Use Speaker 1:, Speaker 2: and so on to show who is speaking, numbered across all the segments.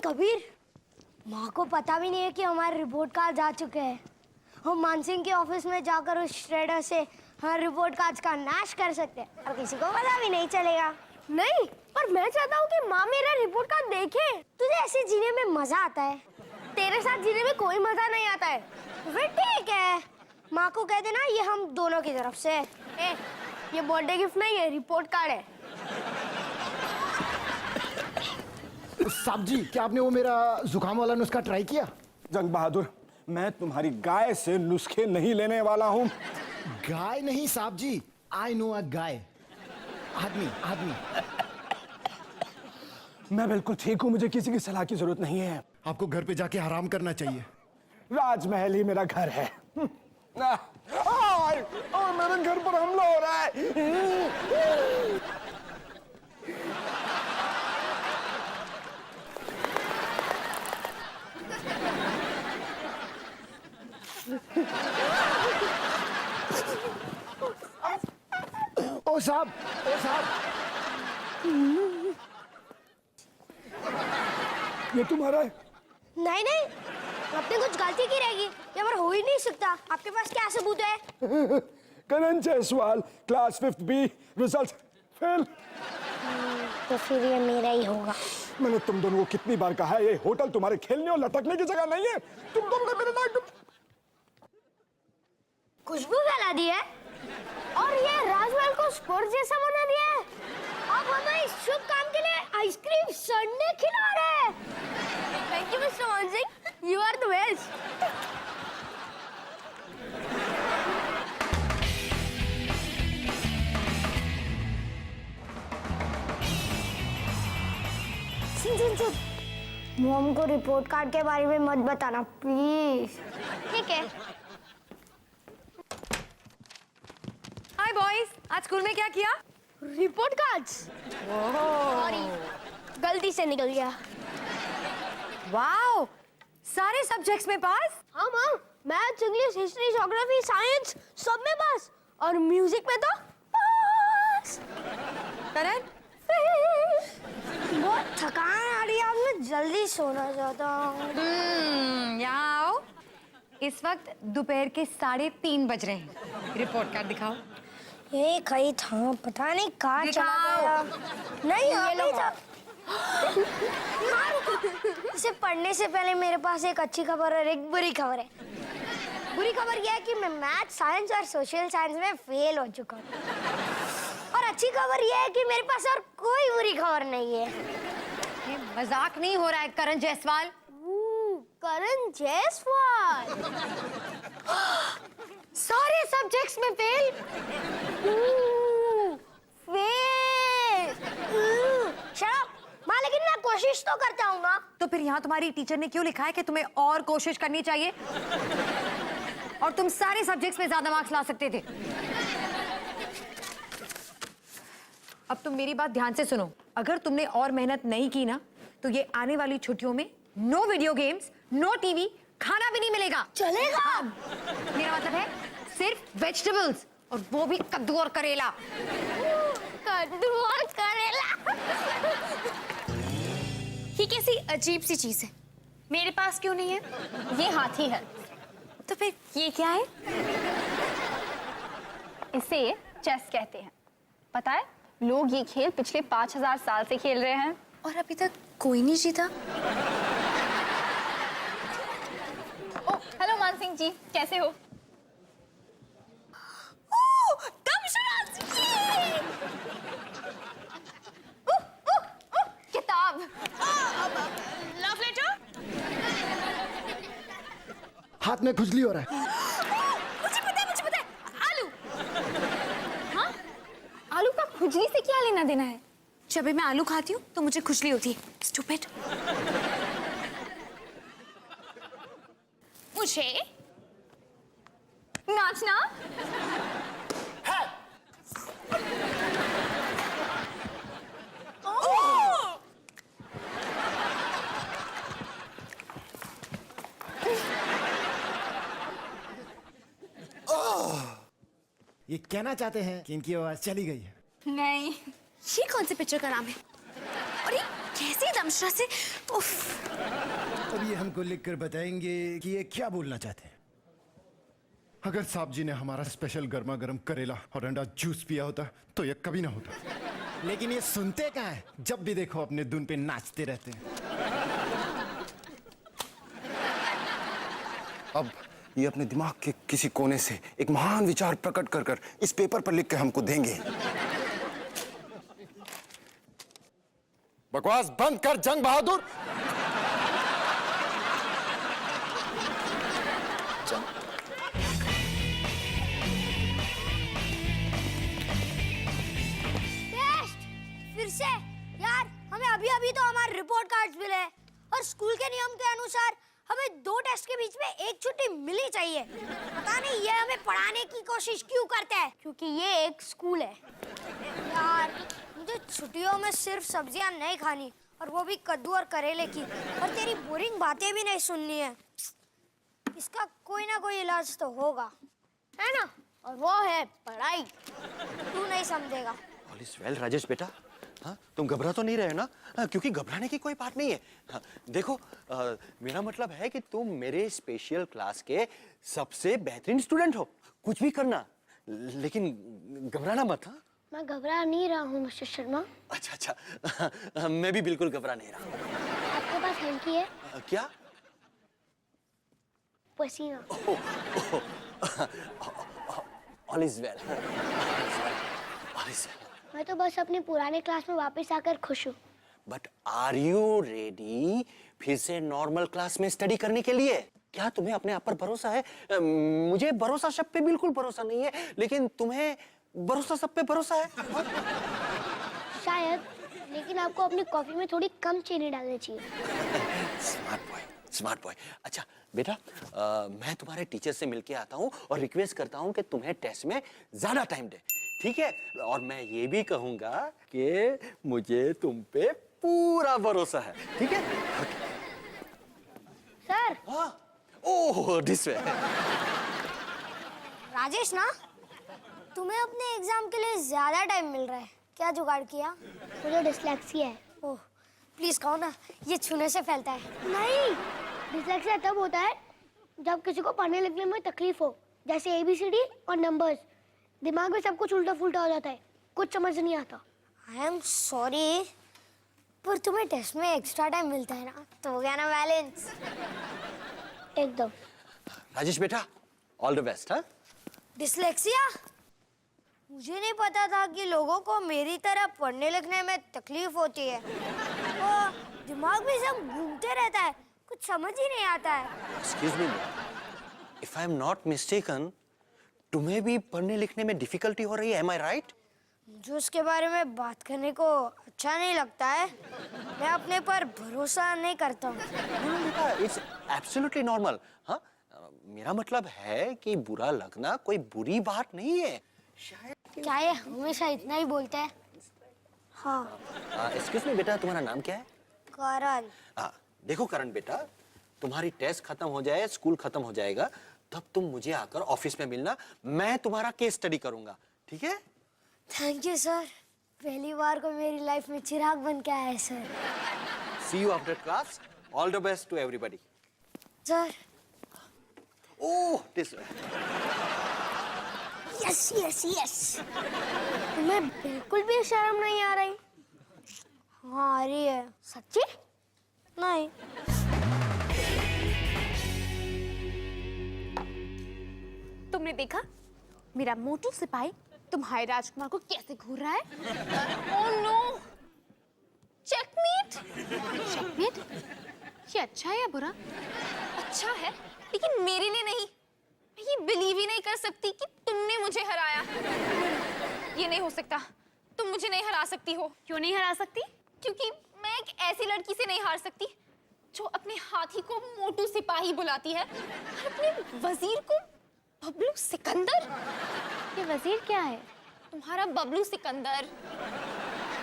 Speaker 1: कबीर, माँ को पता भी नहीं है कि हमारे रिपोर्ट कार्ड आ चुके हैं। हम मानसिंह के ऑफिस में जाकर उस श्रेडर से हर रिपोर्ट कार्ड का नाश कर सकते हैं और किसी को पता भी नहीं चलेगा। नहीं, पर मैं चाहता हूँ कि माँ मेरा रिपोर्ट कार्ड देखे। तुझे ऐसे जीने में मजा आता है, तेरे साथ जीने में कोई मजा नहीं आता है। फिर ठीक है, माँ को कह देना ये हम दोनों की तरफ से। ये बर्थडे गिफ्ट नहीं है, रिपोर्ट कार्ड है।
Speaker 2: साहब जी, क्या आपने वो मेरा जुकाम वाला नुस्खा ट्राई किया?
Speaker 3: जंग बहादुर, मैं तुम्हारी गाय से नुस्खे नहीं लेने वाला हूँ।
Speaker 2: गाय नहीं साहब जी, आई नो अ गाय। आदमी आदमी।
Speaker 3: मैं बिल्कुल ठीक हूँ, मुझे किसी की सलाह की जरूरत नहीं है।
Speaker 2: आपको घर पे जाके आराम करना चाहिए।
Speaker 3: राजमहल ही मेरा घर है। और मेरे घर पर हमला हो रहा है।
Speaker 2: ओ साहब, ओ साहब।
Speaker 3: ये तुम्हारा है?
Speaker 1: नहीं नहीं, आपने कुछ गलती की रहेगी, ये बार हो ही नहीं सकता। आपके पास क्या सबूत है?
Speaker 3: Karan Jaiswal, class 5th B, result fail.
Speaker 1: तो फिर ये मेरा ही होगा।
Speaker 3: मैंने तुम दोनों को कितनी बार कहा है, ये होटल तुम्हारे खेलने और लटकने की जगह नहीं है। तुम दोनों ने मेरे नाक
Speaker 1: खुशबू फैला दी है और ये राजमहल को स्पोर्ट्स जैसा बना दिया है। अब हमें इस शुभ काम के लिए आइसक्रीम सड़ने खिला रहे हैं। Thank you mister Mansingh, you are the best. सुन, मॉम को रिपोर्ट कार्ड के बारे में मत बताना प्लीज। ठीक है।
Speaker 4: हाय बॉयज, आज स्कूल में क्या किया?
Speaker 1: Report cards. सॉरी, गलती से निकल गया।
Speaker 4: वाओ, सारे सब्जेक्ट्स में पास?
Speaker 1: हाँ माँ, maths, English, history, geography, science सब में पास और म्यूजिक में तो पास।
Speaker 4: करण,
Speaker 1: बहुत थकान आ रही है, अब मैं जल्दी सोना चाहता हूँ।
Speaker 4: यहाँ आओ। इस वक्त दोपहर के 3:30 बज रहे हैं। रिपोर्ट कार्ड दिखाओ।
Speaker 1: ये कहीं था, पता नहीं कहाँ चला गया। नहीं, ये लो था। इसे पढ़ने से पहले मेरे पास एक अच्छी खबर और एक बुरी खबर है। बुरी खबर यह है कि मैं मैथ, साइंस और सोशल साइंस में फेल हो चुका हूँ। और अच्छी खबर यह है कि मेरे पास और कोई बुरी खबर नहीं है।
Speaker 4: ये मजाक नहीं हो रहा है करण जायसवाल।
Speaker 1: करण जायसवाल
Speaker 4: सारे सब्जेक्ट्स में फेल।
Speaker 1: फेल। शराब माँ, लेकिन मैं कोशिश तो करता हूँ ना।
Speaker 4: तो फिर यहाँ तुम्हारी टीचर ने क्यों लिखा है कि तुम्हें और कोशिश करनी चाहिए? और तुम सारे सब्जेक्ट्स में ज्यादा मार्क्स ला सकते थे। अब तुम मेरी बात ध्यान से सुनो। अगर तुमने और मेहनत नहीं की ना, तो ये आने वाली छुट्टियों में no video games, no TV, खाना भी नहीं मिलेगा।
Speaker 1: चलेगा?
Speaker 4: मेरा मतलब है सिर्फ वेजिटेबल्स, और वो भी कद्दू और करेला।
Speaker 1: कद्दू और करेला।
Speaker 5: ये कैसी अजीब सी चीज है, मेरे पास क्यों नहीं है? ये हाथी है, तो फिर ये क्या है? इसे चेस कहते हैं। पता है, लोग ये खेल पिछले 5000 साल से खेल रहे हैं और अभी तक कोई नहीं जीता। ओ, हेलो मानसिंह जी, कैसे हो? किताब। Love letter.
Speaker 2: हाथ में खुजली हो रहा है।
Speaker 5: मुझे पता है। आलू। हाँ? आलू का खुजली से क्या लेना देना है? जब भी मैं आलू खाती हूँ तो मुझे खुजली होती है। स्टूपिड। मुझे नाचना
Speaker 2: ये कहना चाहते हैं कि इनकी आवाज चली गई है।
Speaker 5: नहीं। ये कौन सी पिक्चर का नाम है? और ये कैसी मिश्रा से। उफ।
Speaker 2: अब ये हमको लिखकर बताएंगे कि ये क्या बोलना चाहते हैं। अगर साहब जी ने हमारा स्पेशल गर्मा गर्म करेला और अंडा जूस पिया होता तो ये कभी ना होता। लेकिन ये सुनते कहाँ है, जब भी देखो अपने धुन पे नाचते रहते हैं।
Speaker 6: अब ये अपने दिमाग के किसी कोने से एक महान विचार प्रकट कर कर इस पेपर पर लिख के हमको देंगे। बकवास बंद कर जंग बहादुर।
Speaker 1: टेस्ट फिर से यार, हमें अभी अभी तो हमारे रिपोर्ट कार्ड्स मिले हैं और स्कूल के नियम के अनुसार हमें 2 टेस्ट के बीच में एक छुट्टी मिलनी चाहिए। पता नहीं ये हमें पढ़ाने की कोशिश क्यों करते हैं, क्योंकि ये एक स्कूल है। यार मुझे छुट्टियों में सिर्फ सब्जियां नहीं खानी, और वो भी कद्दू और करेले की, और तेरी बोरिंग बातें भी नहीं सुननी है। इसका कोई ना कोई इलाज तो होगा, है ना? और वो है पढ़ाई। तू नहीं समझेगा।
Speaker 7: ऑल इज वेल राजेश बेटा। हाँ, तुम घबरा तो नहीं रहे ना? हाँ, क्योंकि घबराने की कोई बात नहीं है। हाँ, देखो मेरा मतलब है कि तुम मेरे स्पेशल क्लास के सबसे बेहतरीन स्टूडेंट हो। कुछ भी करना, लेकिन घबराना मत। हाँ,
Speaker 1: मैं घबरा नहीं रहा हूँ मिस्टर शर्मा।
Speaker 7: अच्छा अच्छा, मैं भी बिल्कुल घबरा नहीं रहा हूँ।
Speaker 1: आपके पास हैंकी है?
Speaker 7: क्या?
Speaker 1: पसीना।
Speaker 7: All is well. All is well.
Speaker 1: मैं तो बस अपनी पुराने क्लास में वापस आकर खुश हूँ।
Speaker 7: बट आर यू रेडी फिर से नॉर्मल क्लास में स्टडी करने के लिए? क्या तुम्हें अपने आप पर भरोसा है? मुझे भरोसा सब पे बिल्कुल भरोसा नहीं है, लेकिन तुम्हें भरोसा सब पे भरोसा है?
Speaker 1: शायद, लेकिन आपको अपनी कॉफी में थोड़ी कम चीनी डालनी चाहिए।
Speaker 7: Smart boy, smart boy. अच्छा बेटा, मैं तुम्हारे टीचर से मिलके आता हूँ और रिक्वेस्ट करता हूँ कि तुम्हें टेस्ट में ज्यादा टाइम दे, ठीक है? और मैं ये भी कहूंगा कि मुझे तुम पे पूरा भरोसा है, ठीक है?
Speaker 1: सर।
Speaker 7: हाँ, ओह दिस वे।
Speaker 1: राजेश ना, तुम्हें अपने एग्जाम के लिए ज्यादा टाइम मिल रहा है, क्या जुगाड़ किया? मुझे डिस्लेक्सिया है। ओह प्लीज कहो ना, ये छूने से फैलता है। नहीं, डिस्लेक्सिया तब होता है जब किसी को पढ़ने लिखने में तकलीफ हो, जैसे ABCD और नंबर्स। दिमाग में सब कुछ उल्टा फुल्टा हो जाता है, कुछ समझ नहीं आता। आई एम सॉरी, पर तुम्हें टेस्ट में एक्स्ट्रा टाइम मिलता है ना, तो हो गया ना बैलेंस एकदम।
Speaker 7: राजेश बेटा, ऑल द बेस्ट। हाँ,
Speaker 1: डिस्लेक्सिया? मुझे नहीं पता था कि लोगों को मेरी तरह पढ़ने लिखने में तकलीफ होती है। और दिमाग में सब घूमते रहता है, कुछ समझ ही नहीं आता है।
Speaker 7: Excuse me, if I am not mistaken, तुम्हें भी पढ़ने लिखने में डिफिकल्टी हो रही है, एम आई राइट?
Speaker 1: मुझे उसके बारे में बात करने को अच्छा नहीं लगता है। मैं अपने पर भरोसा नहीं करता हूँ।
Speaker 7: बेटा, इट्स एब्सोल्युटली नॉर्मल। हाँ, मेरा मतलब है कि बुरा लगना कोई बुरी बात नहीं है। शायद
Speaker 1: क्या ये हमेशा इतना ही बोलता है? हाँ।
Speaker 7: एक्सक्यूज मी बेटा, तुम्हारा नाम क्या है?
Speaker 1: करण।
Speaker 7: देखो करण बेटा, तुम्हारी टेस्ट खत्म हो जाए, स्कूल खत्म हो जाएगा, तब तुम मुझे आकर ऑफिस में मिलना, मैं तुम्हारा केस स्टडी करूंगा, ठीक है?
Speaker 1: थैंक यू सर, पहली बार को मेरी लाइफ में चिराग बन के आया है sir.
Speaker 7: See you after class, all the best to everybody.
Speaker 1: Sir.
Speaker 7: Oh this
Speaker 1: yes yes yes. तुम्हें बिल्कुल भी शर्म नहीं आ रही? हाँ आ रही है। सच्ची? नहीं।
Speaker 5: तुमने देखा मेरा मोटू सिपाही तुम्हारे राजकुमार को कैसे घूर रहा है? Oh no! चेकमेट! चेकमेट? ये अच्छा है या बुरा? अच्छा है, लेकिन मेरे लिए नहीं। मैं ये बिलीव ही नहीं कर सकती कि तुमने मुझे हराया। ये नहीं हो सकता, तुम मुझे नहीं हरा सकती हो। क्यों नहीं हरा सकती? क्योंकि मैं एक ऐसी लड़की से नहीं हार सकती जो अपने हाथी को मोटू सिपाही बुलाती है और अपने वजीर को बबलू सिकंदर। ये वजीर क्या है? तुम्हारा बबलू सिकंदर।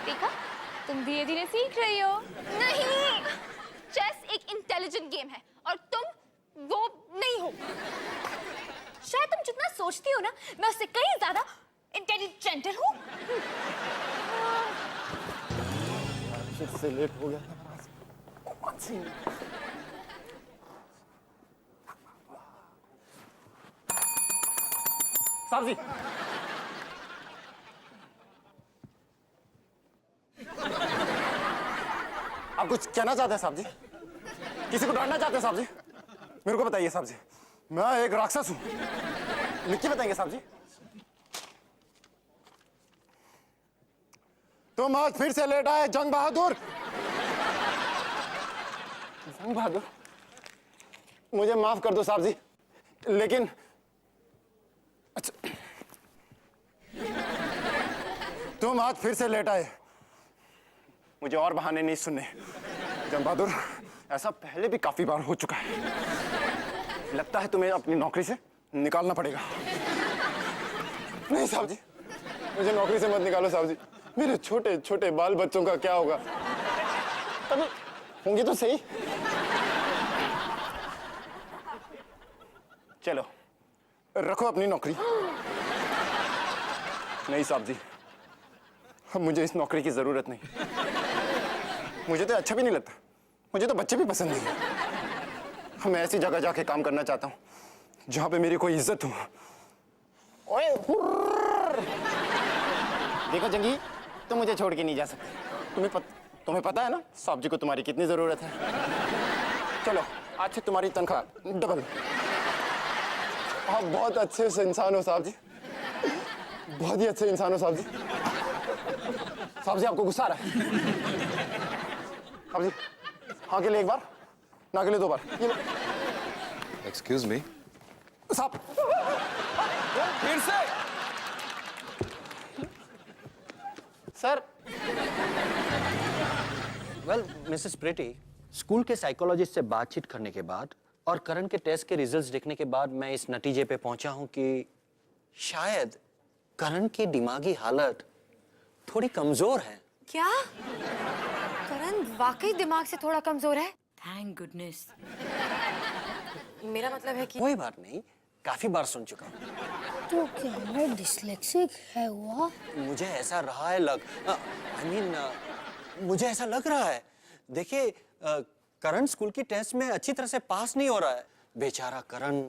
Speaker 5: देखा, तुम धीरे धीरे सीख रही हो। नहीं, चेस एक इंटेलिजेंट गेम है और तुम वो नहीं हो। शायद तुम जितना सोचती हो ना, मैं उससे कहीं ज्यादा इंटेलिजेंट हूँ।
Speaker 6: फिर से लेट हो गया।
Speaker 3: मानसिंह। साहब जी, आप कुछ कहना चाहते हैं साहब जी? किसी को डांटना चाहते हैं साहब जी? मेरे को बताइए साहब जी, मैं एक राक्षस हूं, लिख के बताएंगे साहब जी? तुम आज फिर से लेट आए जंग बहादुर। जंग बहादुर, मुझे माफ कर दो साहब जी, लेकिन अच्छा, तुम आज फिर से लेट आए, मुझे और बहाने नहीं सुनने। जंग बहादुर, ऐसा पहले भी काफी बार हो चुका है, लगता है तुम्हें अपनी नौकरी से निकालना पड़ेगा। नहीं साहब जी, मुझे नौकरी से मत निकालो साहब जी, मेरे छोटे छोटे बाल बच्चों का क्या होगा? कभी होंगे तो सही। चलो रखो अपनी नौकरी। नहीं साहब जी, अब मुझे इस नौकरी की जरूरत नहीं। मुझे तो अच्छा भी नहीं लगता, मुझे तो बच्चे भी पसंद नहीं। मैं ऐसी जगह जाके काम करना चाहता हूँ जहां पे मेरी कोई इज्जत हो। ओए देखो जंगी, तुम मुझे छोड़ के नहीं जा सकते। तुम्हें पता है ना साहब जी को तुम्हारी कितनी जरूरत है। चलो आज से तुम्हारी तनख्वाह डबल। आप बहुत अच्छे से इंसान हो साहब जी, बहुत ही अच्छे इंसान हो साहब जी। साहब जी आपको गुस्सा आ रहा है? साहब जी, हाँ के लिए एक बार, ना के लिए 2 बार।
Speaker 6: Excuse me.
Speaker 3: साहब
Speaker 6: फिर से
Speaker 3: sir.
Speaker 7: Well Mrs pretty, school के साइकोलॉजिस्ट से बातचीत करने के बाद और करण के टेस्ट के रिजल्ट्स देखने के बाद मैं इस नतीजे पे पहुंचा हूं कि शायद करण की दिमागी हालत थोड़ी कमजोर है।
Speaker 4: क्या करण वाकई दिमाग से थोड़ा कमजोर है?
Speaker 8: Thank goodness.
Speaker 4: मेरा मतलब है कि
Speaker 7: कोई बात नहीं, काफी बार सुन चुका हूं।
Speaker 1: तो क्या मैं डिस्लेक्सिक है हुआ?
Speaker 7: मुझे ऐसा रहा है मुझे ऐसा लग रहा है। देखिए करण स्कूल की टेस्ट में अच्छी तरह से पास नहीं हो रहा है। बेचारा करण,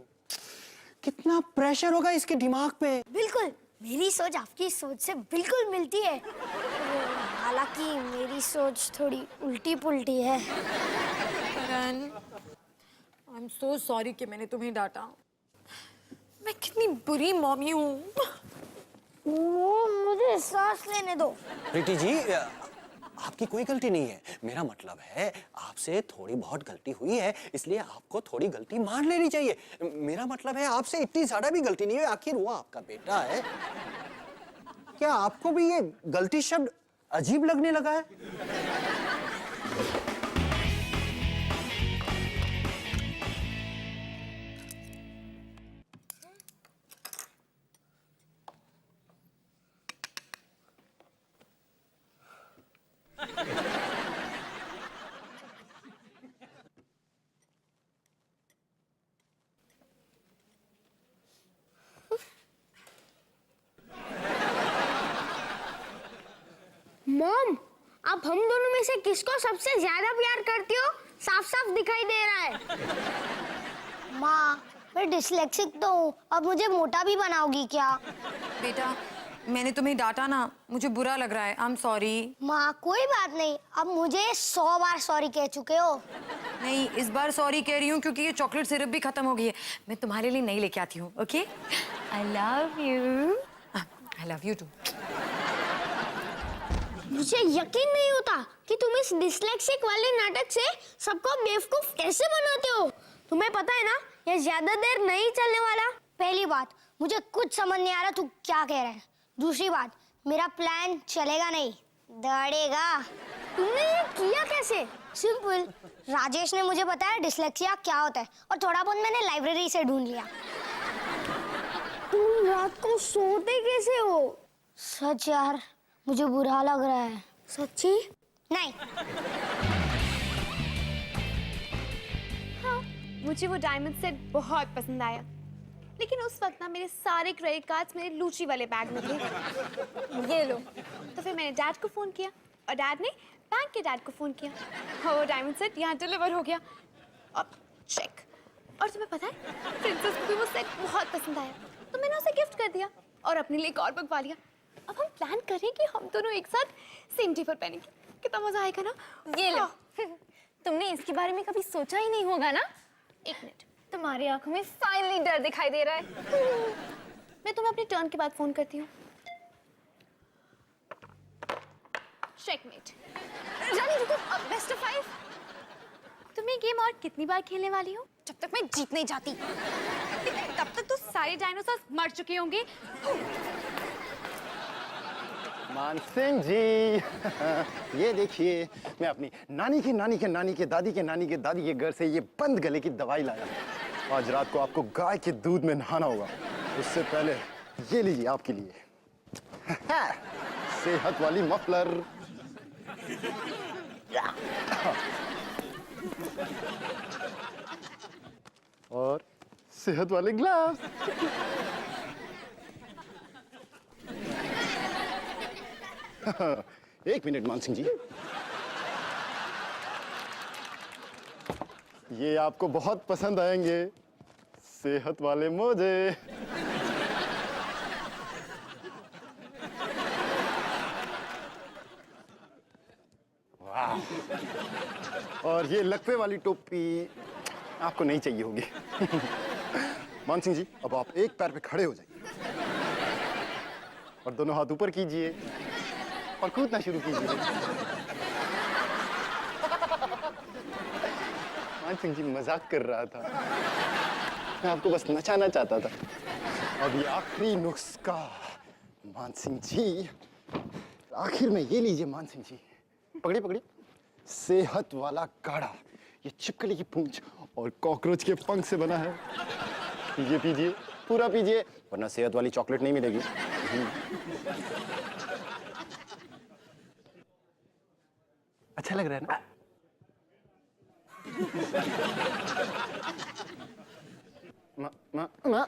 Speaker 7: कितना प्रेशर होगा इसके दिमाग पे।
Speaker 1: बिल्कुल, मेरी सोच आपकी सोच से बिल्कुल मिलती है। हालांकि मेरी सोच थोड़ी उल्टी पुल्टी है।
Speaker 4: करण, आई एम सो सॉरी कि मैंने तुम्हें डांटा। मैं कितनी बुरी मॉमी हूँ।
Speaker 1: मुझे सांस लेने दो।
Speaker 7: प्रीति जी, आपकी कोई गलती नहीं है। मेरा मतलब है आपसे थोड़ी बहुत गलती हुई है, इसलिए आपको थोड़ी गलती मान लेनी चाहिए। मेरा मतलब है आपसे इतनी ज्यादा भी गलती नहीं है, आखिर वो आपका बेटा है। क्या आपको भी ये गलती शब्द अजीब लगने लगा है?
Speaker 1: मॉम, आप हम दोनों में से किसको सबसे ज्यादा प्यार करती हो? साफ साफ दिखाई दे रहा है। माँ, मैं डिस्लेक्सिक तो हूँ, अब मुझे मोटा भी बनाओगी क्या?
Speaker 4: बेटा, मैंने तुम्हें डांटा ना, मुझे बुरा लग रहा है। I am sorry.
Speaker 1: माँ कोई बात नहीं, अब मुझे 100 बार सॉरी कह चुके हो।
Speaker 4: नहीं, इस बार सॉरी कह रही हूँ क्योंकि ये चॉकलेट सिरप भी खत्म हो गई है। मैं तुम्हारे लिए नहीं लेके आती हूँ। Okay? I love you. I love you too.
Speaker 1: मुझे यकीन नहीं होता कि तुम इस डिस्लेक्सिक वाले नाटक से सबको बेवकूफ कैसे बनाते हो। तुम्हें पता है ना, ये ज्यादा देर नहीं चलने वाला। पहली बात, मुझे कुछ समझ नहीं आ रहा तू क्या कह रहा है। दूसरी बात, मेरा प्लान चलेगा नहीं, दौड़ेगा। तुमने ये किया कैसे? सिंपल, राजेश ने मुझे बताया डिस्लेक्सिया क्या होता है और थोड़ा बहुत मैंने लाइब्रेरी से ढूंढ लिया। तुम रात को सोते कैसे हो? सच यार, मुझे बुरा लग रहा है। सच्ची? नहीं।
Speaker 5: हाँ, मुझे वो डायमंड सेट बहुत पसंद आया, लेकिन उस वक्त ना मेरे सारे क्रेडिट कार्ड्स मेरे लूची वाले बैग में थे। ये लो। तो फिर मैंने डैड को फोन किया और डैड ने बैंक के डैड को फोन किया और वो डायमंड सेट यहाँ डिलीवर हो गया। अब चेक। और तुम्हें पता है प्रिंसेस को भी वो सेट बहुत पसंद आया तो मैंने उसे गिफ्ट कर दिया और अपने लिए एक और मंगवा लिया। अब हम प्लान कर रहे हैं कि हम दोनों एक साथ सेम टी पर पहनेंगे। कितना मजा आएगा ना।
Speaker 8: ये लो। तुमने इसके बारे में कभी सोचा ही नहीं होगा ना। एक मिनट, तुम्हारी आंखों में फाइनली डर दिखाई दे रहा है।
Speaker 5: मैं तुम्हें अपनी टर्न के बाद फोन करती हूँ। चेकमेट।
Speaker 8: रानी रुको, अब बेस्ट ऑफ 5।
Speaker 5: तुम ये गेम और कितनी बार खेलने वाली हो?
Speaker 8: जब तक मैं जीत नहीं जाती।
Speaker 5: तब तक तो सारे डायनासोर मर चुके होंगे।
Speaker 3: मानसिंह जी ये देखिए मैं अपनी नानी की नानी के नानी के दादी के नानी के दादी के घर से ये बंद गले की दवाई लाया हूं। आज रात को आपको गाय के दूध में नहाना होगा। उससे पहले ये लीजिए आपके लिए सेहत वाली मफलर। और सेहत वाले ग्लव्स। एक मिनट मानसिंह जी, ये आपको बहुत पसंद आएंगे सेहत वाले मोजे। वाह। और ये लकवे वाली टोपी आपको नहीं चाहिए होगी। मानसिंह जी अब आप एक पैर पे खड़े हो जाइए और दोनों हाथ ऊपर कीजिए और कूदना शुरू कीजिए। मानसिंह जी मजाक कर रहा था, मैं आपको बस नचाना चाहता था। अब ये आखिरी नुस्खा मानसिंह जी, आखिर में ये लीजिए मानसिंह जी, पकड़िए पकड़िए, सेहत वाला काढ़ा। ये छिपकली की पूंछ और कॉकरोच के पंख से बना है। पीजिए पीजिए, पूरा पीजिए, वरना सेहत वाली चॉकलेट नहीं मिलेगी। अच्छा लग रहा है ना? मा।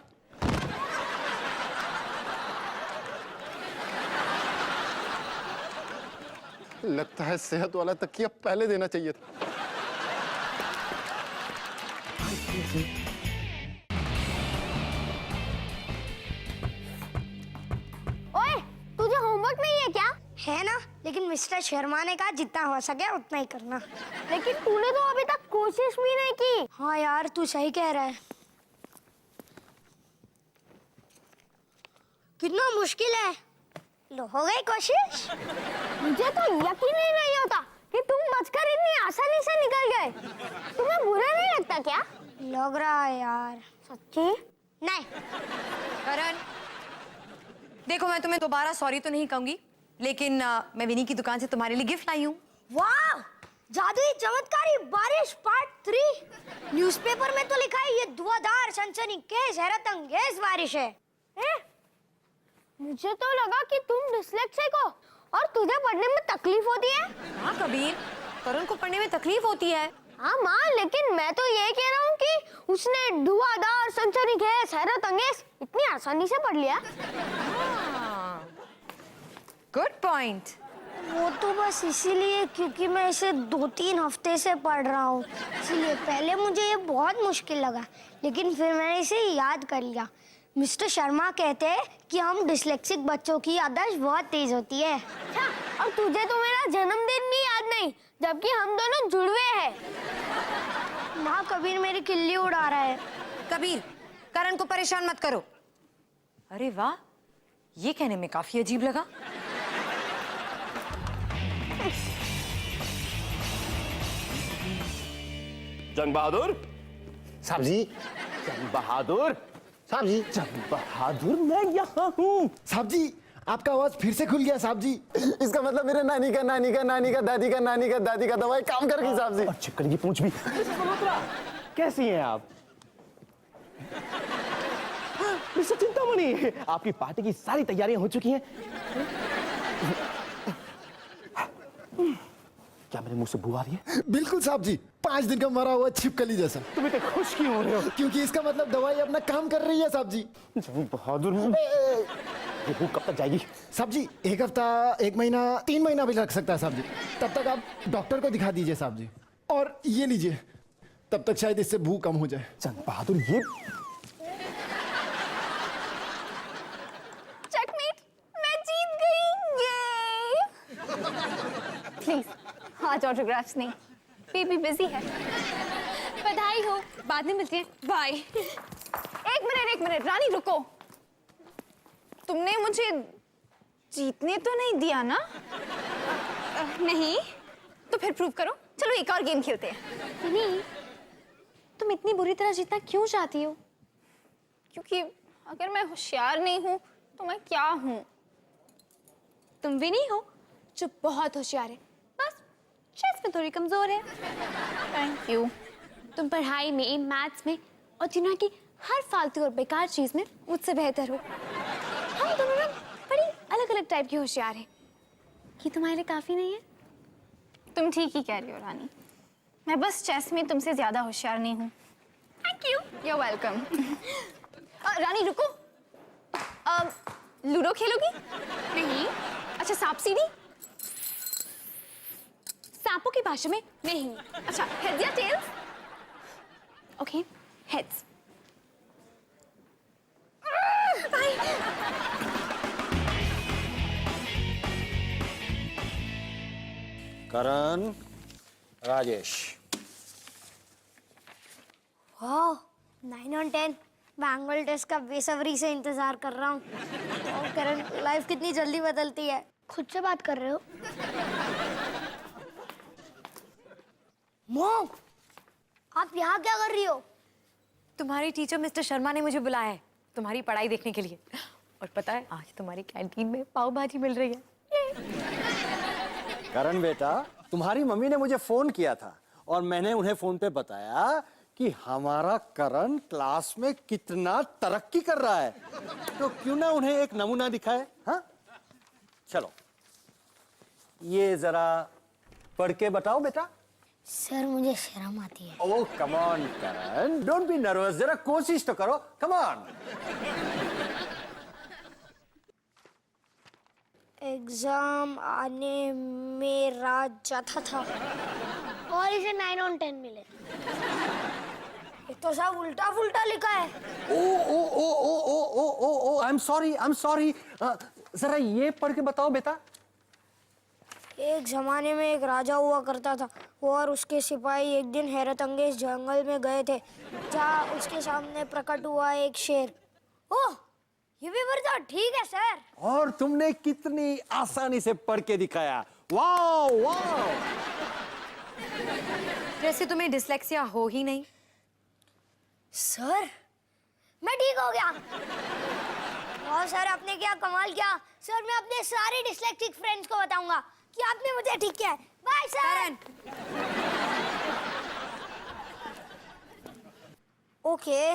Speaker 3: लगता है सेहत वाला तकिया पहले देना चाहिए था।
Speaker 1: ओए, तुझे होमवर्क नहीं है क्या? है ना, लेकिन मिस्टर शर्मा ने कहा जितना हो सके उतना ही करना। लेकिन तूने तो अभी तक कोशिश भी नहीं की। हाँ यार, तू सही कह रहा है। कितना मुश्किल है। लो, हो गई कोशिश। मुझे तो यकीन ही नहीं होता कि तुम बचकर इतनी आसानी से निकल गए। तुम्हें बुरा नहीं लगता क्या? लग रहा है यार। सच्ची? नहीं।
Speaker 4: करण, देखो मैं तुम्हें दोबारा सॉरी तो नहीं कहूंगी, लेकिन मैं विनी की दुकान से तुम्हारे लिए गिफ्ट लाई हूँ।
Speaker 1: वाह, जादुई चमत्कारी बारिश पार्ट 3। न्यूज़पेपर में तो लिखा है ये धुआंधार सनसनीखेज हैरत अंगेज बारिश है। मुझे तो लगा कि तुम डिस्लेक्सिक हो और तुझे पढ़ने में तकलीफ होती है।
Speaker 4: हाँ कबीर, करण को पढ़ने में तकलीफ होती है।
Speaker 1: हाँ माँ, लेकिन मैं तो ये कह रहा हूँ कि उसने धुआंधार सनसनीखेज हैरत अंगेज इतनी आसानी से पढ़ लिया।
Speaker 4: Good point.
Speaker 1: वो तो बस इसीलिए क्योंकि मैं इसे 2-3 हफ्ते से पढ़ रहा हूँ, इसलिए पहले मुझे ये बहुत मुश्किल लगा, लेकिन फिर मैंने इसे याद कर लिया। मिस्टर शर्मा कहते हैं कि हम डिस्लेक्सिक बच्चों की याददाश्त बहुत तेज होती है। अच्छा, और तुझे तो मेरा जन्मदिन भी याद नहीं, जबकि हम दोनों जुड़वे हैं। माँ, कबीर मेरी किल्ली उड़ा रहा है।
Speaker 4: कबीर, करण को परेशान मत करो। अरे वाह, ये कहने में काफी अजीब लगा।
Speaker 6: जंग बहादुर
Speaker 3: साहब जी,
Speaker 6: जंग बहादुर
Speaker 3: साहब जी,
Speaker 6: जंग बहादुर, मैं यहाँ हूँ।
Speaker 2: साहब जी, आपका आवाज फिर से खुल गया साहब जी।
Speaker 3: इसका मतलब मेरे नानी का नानी का नानी का दादी का नानी का दादी का दवाई काम कर गई साहब जी।
Speaker 6: और छिपकली की पूंछ भी। कैसी हैं आप? मिस्टर चिंतामणि, आपकी पार्टी की सारी तैयारियां हो चुकी हैं। क्या मेरे मुंह से बू आ रही है?
Speaker 2: बिल्कुल साहब जी, 5 दिन का मरा हुआ छिपकली जैसा।
Speaker 6: तुम इतने खुश क्यों हो रहे हो?
Speaker 2: क्योंकि इसका मतलब दवाई अपना काम कर रही है साहब जी।
Speaker 6: जंग बहादुर,
Speaker 3: ये भूख कब तक जाएगी?
Speaker 2: साहब जी 1 हफ्ता 1 महीना 3 महीना भी लग सकता है साहब जी। तब तक आप डॉक्टर को दिखा दीजिए साहब जी। और ये लीजिए, तब तक शायद इससे भूख कम हो जाए।
Speaker 3: चंद बहादुर, ये
Speaker 8: चेकमेट, मैं जीत गई। ये प्लीज आज ऑटोग्राफ्स नहीं, बेबी बिजी है। बधाई हो, बाद में मिलते हैं, बाय। एक मिनट रानी रुको, तुमने मुझे जीतने तो नहीं दिया ना? नहीं तो फिर प्रूव करो। चलो एक और गेम खेलते हैं। नहीं, तुम इतनी बुरी तरह जीतना क्यों चाहती हो? क्योंकि अगर मैं होशियार नहीं हूं तो मैं क्या हूं? तुम भी नहीं हो जो बहुत होशियार है, बस चेस में थोड़ी कमजोर है। Thank you. तुम पढ़ाई में, मैथ्स में और दुनिया की हर फालतू और बेकार चीज में मुझसे बेहतर हो। हम दोनों ना बड़ी अलग अलग टाइप की होशियार हैं। ये तुम्हारे लिए काफी नहीं है? तुम ठीक ही कह रही हो रानी, मैं बस चेस में तुमसे ज्यादा होशियार नहीं हूँ। Thank you, you are welcome. Rani रुको, लूडो खेलोगी? नहीं। अच्छा सांप सीढ़ी? सांपों की भाषा में नहीं। अच्छा हेड्स या tails? Okay heads.
Speaker 7: Karan, Rajesh.
Speaker 1: वाह 9 on 10। मैं एनुअल टेस्ट का बेसब्री से इंतजार कर रहा हूँ। और करण, लाइफ कितनी जल्दी बदलती है। खुद से बात कर रहे हो? मॉम, आप यहाँ क्या कर रही हो?
Speaker 4: तुम्हारे टीचर मिस्टर शर्मा ने मुझे बुलाया है तुम्हारी पढ़ाई देखने के लिए। और पता है आज तुम्हारी कैंटीन में पाव भाजी मिल रही है।
Speaker 7: करण बेटा, तुम्हारी मम्मी ने मुझे फोन किया था और मैंने उन्हें फोन पे बताया कि हमारा करण क्लास में कितना तरक्की कर रहा है, तो क्यों ना उन्हें एक नमूना दिखाए। हाँ चलो ये जरा पढ़ के बताओ बेटा।
Speaker 1: सर मुझे शर्म आती है।
Speaker 7: Oh come on Karan, don't be nervous, जरा कोशिश तो करो, कम ऑन।
Speaker 1: एग्जाम आने में रात जाता था और इसे 9 on 10 मिले। ये तो सब उल्टा फुल्टा लिखा है।
Speaker 7: ओ ओ ओ ओ ओ ओ ओ ओ आई एम सॉरी। जरा ये पढ़ के बताओ बेटा।
Speaker 1: एक जमाने में एक राजा हुआ करता था। वो और उसके सिपाही एक दिन हैरत अंगेज जंगल में गए थे, जहाँ उसके सामने प्रकट हुआ एक शेर। ओह, ये भी वर्ता ठीक है सर।
Speaker 7: और तुमने कितनी आसानी से पढ़ के दिखाया। Wow wow.
Speaker 4: जैसे तुम्हें डिसलेक्सिया हो ही नहीं।
Speaker 1: सर मैं ठीक हो गया। और सर आपने क्या कमाल किया। सर मैं अपने सारे डिसलेक्सिक फ्रेंड्स को बताऊंगा कि आपने मुझे ठीक किया है। Bye sir. ओके,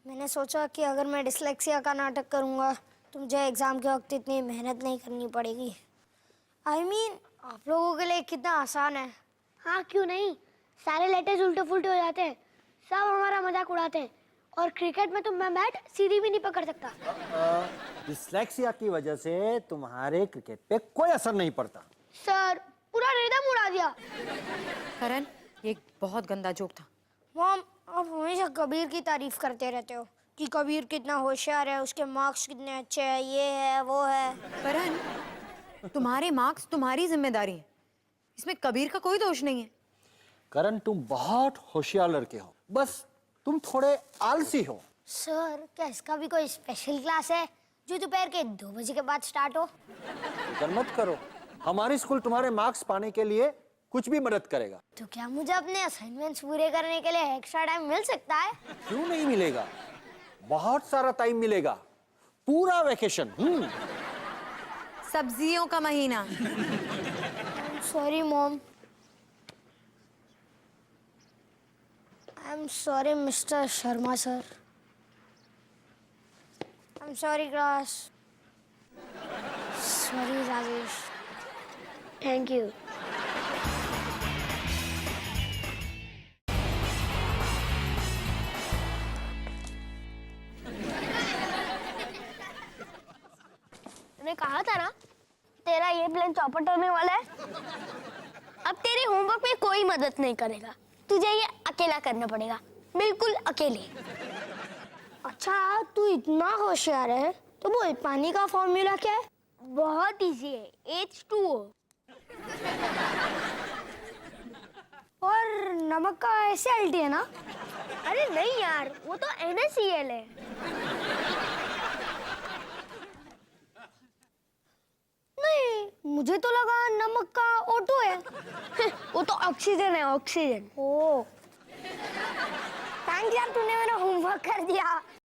Speaker 1: मैंने सोचा कि अगर मैं डिसलेक्सिया का नाटक करूंगा तो मुझे एग्जाम के वक्त इतनी मेहनत नहीं करनी पड़ेगी। आई मीन आप लोगों के लिए कितना आसान है। हाँ क्यों नहीं, सारे लेटर्स उल्टे फुल्टे हो जाते हैं, सब हमारा मजाक उड़ाते हैं। और क्रिकेट में तो मैं बैट सीधी भी नहीं पकड़ सकता।
Speaker 7: डिसलेक्सिया की वजह से तुम्हारे क्रिकेट पे कोई असर नहीं पड़ता।
Speaker 1: सर पूरा रिदम उड़ा दिया।
Speaker 4: करण ये एक बहुत गंदा जोक था।
Speaker 1: मॉम, आप हमेशा कबीर की तारीफ करते रहते हो कि कबीर कितना होशियार है, उसके मार्क्स कितने अच्छे हैं, ये है वो है।
Speaker 4: करण तुम्हारे मार्क्स तुम्हारी जिम्मेदारी है, इसमें कबीर का कोई दोष नहीं है।
Speaker 7: करण तुम बहुत होशियार लड़के हो, बस तुम थोड़े आलसी हो।
Speaker 1: सर क्या इसका भी कोई स्पेशल क्लास है जो दोपहर के 2 बजे के बाद स्टार्ट हो?
Speaker 7: फिक्र मत करो, हमारी स्कूल तुम्हारे मार्क्स पाने के लिए कुछ भी मदद करेगा।
Speaker 1: तो क्या मुझे अपने असाइनमेंट्स पूरे करने के लिए एक्स्ट्रा टाइम मिल सकता है?
Speaker 7: क्यों नहीं मिलेगा, बहुत सारा टाइम मिलेगा, पूरा वेकेशन।
Speaker 4: सब्जियों का महीना।
Speaker 1: Sorry mom. I am sorry mister Sharma sir. I am sorry class. Sorry Rajesh. Thank you. तूने कहा था ना तेरा ये प्लान चौपट होने वाला है। अब तेरे होमवर्क में कोई मदद नहीं करेगा, तुझे ये अकेला करना पड़ेगा, बिल्कुल अकेले। अच्छा तू इतना होशियार है तो बोल पानी का फॉर्मूला क्या है? बहुत इजी है, H2O। और नमक का SALT है ना? अरे नहीं यार, वो तो NaCl है। नहीं, मुझे तो लगा नमक का O2 है। वो तो ऑक्सीजन है, ऑक्सीजन। ओ थैंक्स यार, तूने मेरा होमवर्क कर दिया।